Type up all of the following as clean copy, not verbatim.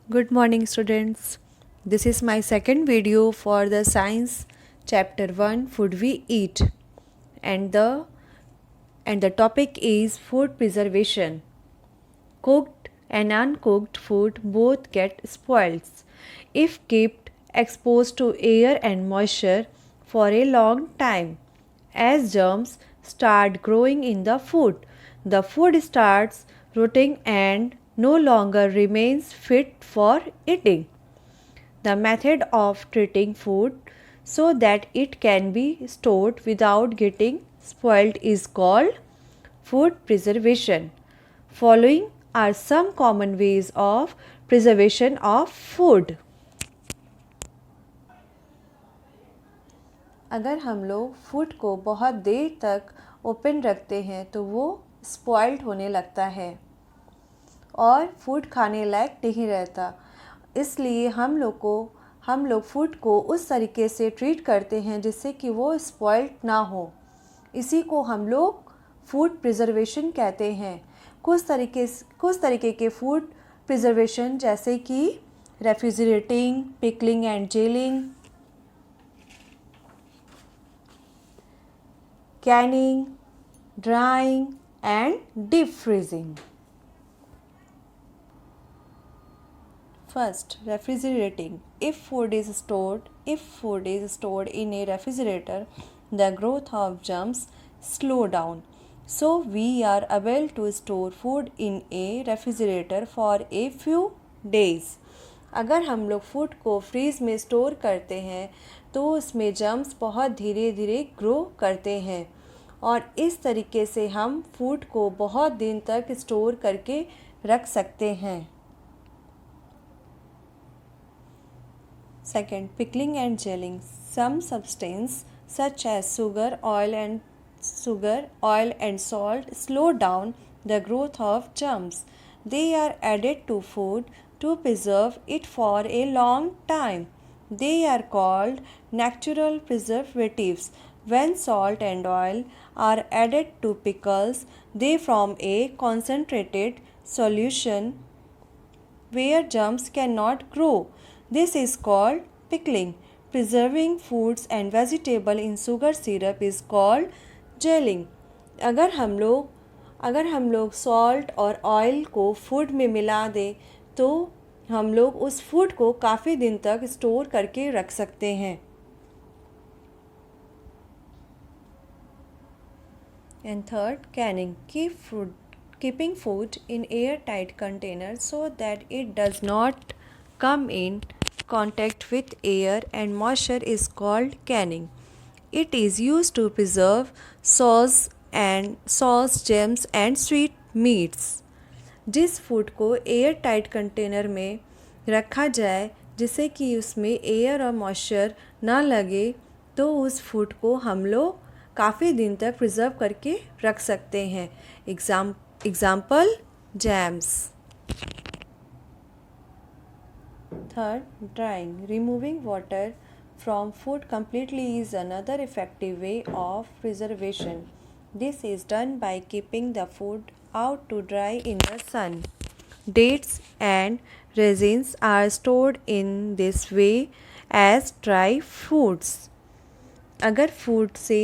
Good morning, students. This is my second video for the science chapter 1 food we eat and the topic is food preservation. Cooked and uncooked food both get spoiled if kept exposed to air and moisture for a long time. As germs start growing in the food starts rotting and no longer remains fit for eating. The method of treating food so that it can be stored without getting spoiled is called food preservation. Following are some common ways of preservation of food. अगर हम लोग food को बहुत देर तक open रखते हैं तो वो स्पॉइल्ड होने लगता है और फूड खाने लायक नहीं रहता। इसलिए हम लोग फूड को उस तरीके से ट्रीट करते हैं जिससे कि वो स्पॉइल्ड ना हो। इसी को हम लोग फूड प्रिजर्वेशन कहते हैं। कुछ तरीके के फूड प्रिजर्वेशन जैसे कि refrigerating, pickling and gelling, canning, drying and deep freezing. First, refrigerating. If food is stored in a refrigerator, the growth of germs slow down. So we are able to store food in a refrigerator for a few days. अगर हम लोग food को fridge में store करते हैं तो उसमें germs बहुत धीरे धीरे ग्रो करते हैं और इस तरीके से हम फूड को बहुत दिन तक स्टोर करके रख सकते हैं। Second, pickling and gelling. Some substance such as sugar, oil and salt slow down the growth of germs. They are added to food to preserve it for a long time. They are called natural preservatives. When salt and oil are added to pickles, they form a concentrated solution where germs cannot grow. This is called pickling. Preserving foods and vegetable in sugar syrup is called gelling. अगर हम लोग salt और oil को food में मिला दें तो हम लोग उस फूड को काफ़ी दिन तक स्टोर करके रख सकते हैं। And third, canning. Keeping food in airtight containers so that it does not come in contact with air and moisture is called canning. It is used to preserve sauce, jams and sweet meats. जिस food को air tight container में रखा जाए जिससे कि उसमें air और moisture ना लगे तो उस फूड को हम लोग काफ़ी दिन तक प्रिजर्व करके रख सकते हैं। Example jams. Third, drying. Removing water from food completely is another effective way of preservation. This is done by keeping the food out to dry in the sun. Dates and raisins are stored in this way as dry foods. अगर food से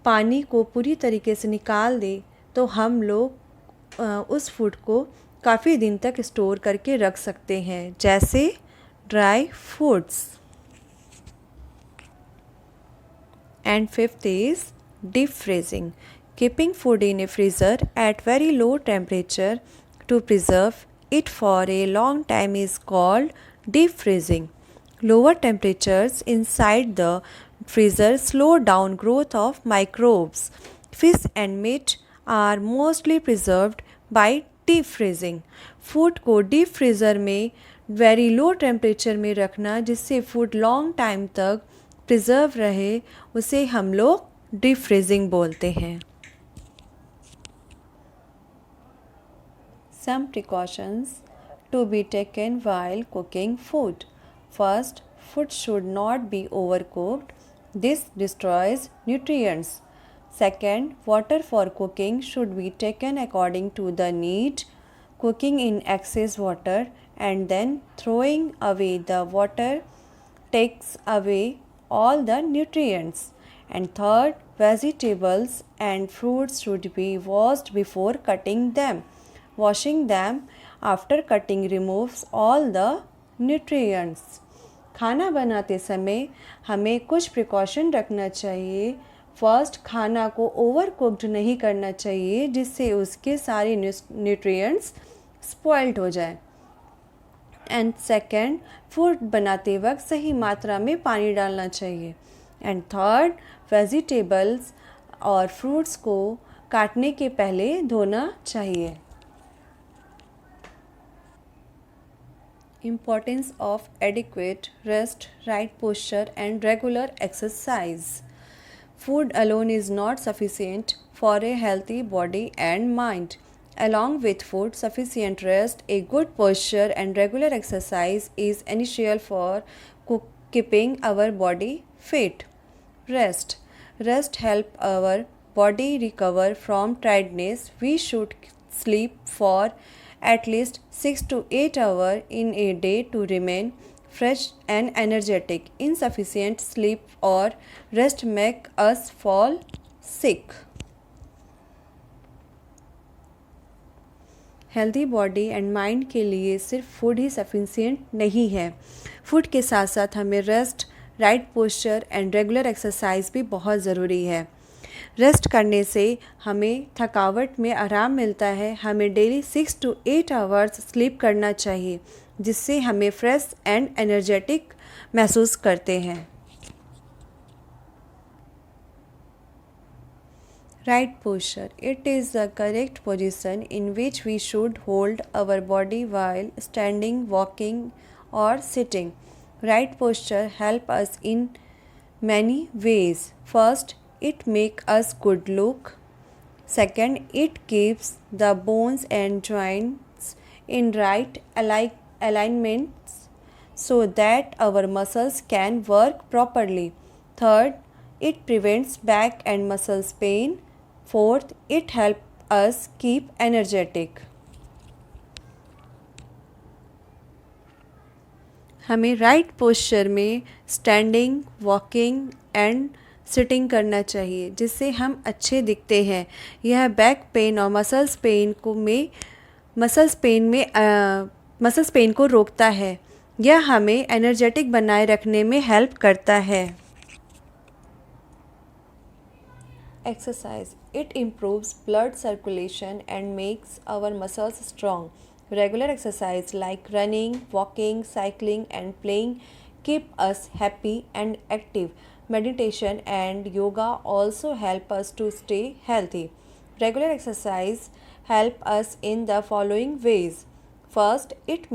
पानी को पूरी तरीके से निकाल दे तो हम लोग उस फूड को काफ़ी दिन तक स्टोर करके रख सकते हैं जैसे dry foods. And fifth is deep freezing. Keeping food in a freezer at very low temperature to preserve it for a long time is called deep freezing. Lower temperatures inside the freezer slow down growth of microbes. Fish and meat are mostly preserved by deep freezing. Food को deep freezer में very low temperature में रखना जिससे food long time तक preserve रहे उसे हम लोग डीप फ्रीजिंग बोलते हैं। Some precautions to be taken while cooking food. First, food should not be overcooked. This destroys nutrients. Second, water for cooking should be taken according to the need. cooking in excess water and then throwing away the water takes away all the nutrients. And third, vegetables and fruits should be washed before cutting them. Washing them after cutting removes all the nutrients. खाना बनाते समय हमें कुछ precaution रखना चाहिए. First, खाना को over cooked नहीं करना चाहिए जिससे उसके सारे न्यूट्रिएंट्स स्पॉइल्ड हो जाए. एंड सेकेंड, फूड बनाते वक्त सही मात्रा में पानी डालना चाहिए. एंड थर्ड, वेजिटेबल्स और फ्रूट्स को काटने के पहले धोना चाहिए. Importance of adequate rest, right posture and regular exercise. Food alone is not sufficient for a healthy body and mind. Along with food, sufficient rest, a good posture and regular exercise is essential for keeping our body fit. Rest. Rest helps our body recover from tiredness. We should sleep for at least 6 to 8 hours in a day to remain fresh and energetic. Insufficient sleep or rest make us fall sick. Healthy body and mind के लिए सिर्फ food ही sufficient नहीं है. Food के साथ साथ हमें rest, right posture and regular exercise भी बहुत ज़रूरी है. रेस्ट करने से हमें थकावट में आराम मिलता है. हमें डेली 6 to 8 आवर्स स्लीप करना चाहिए जिससे हमें फ्रेश एंड एनर्जेटिक महसूस करते हैं. Right posture. It is the correct position in which we should hold our body while standing, walking और sitting. Right posture help us in many ways. First, it make us good look. Second, it keeps the bones and joints in right alignments so that our muscles can work properly. Third, it prevents back and muscles pain. Fourth, it helps us keep energetic. हमें right posture में standing, walking and sitting करना चाहिए जिससे हम अच्छे दिखते हैं. यह बैक पेन और मसल्स पेन को रोकता है. यह हमें एनर्जेटिक बनाए रखने में हेल्प करता है. Exercise. It improves blood circulation and makes our muscles strong. Regular exercise like running, walking, cycling and playing keep us happy and active. Meditation and yoga also help us to stay healthy. Regular exercise help us in the following ways. First, it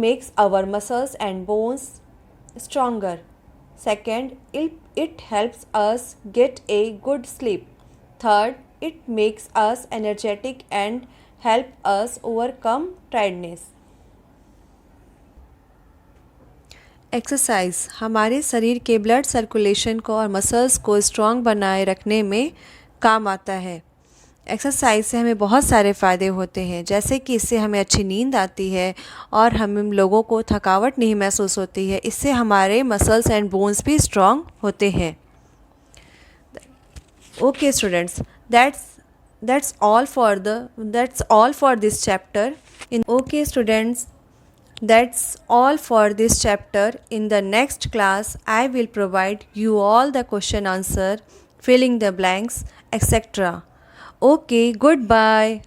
makes our muscles and bones stronger. Second, it helps us get a good sleep. Third, it makes us energetic and help us overcome tiredness. Exercise हमारे शरीर के blood circulation को और muscles को strong बनाए रखने में काम आता है. एक्सरसाइज से हमें बहुत सारे फ़ायदे होते हैं जैसे कि इससे हमें अच्छी नींद आती है और हम लोगों को थकावट नहीं महसूस होती है. इससे हमारे मसल्स एंड बोन्स भी स्ट्रॉन्ग होते हैं. Okay students, that's all for this chapter. Okay students, that's all for this chapter. In the next class I will provide you all the question answer, filling the blanks, etc. Okay, goodbye.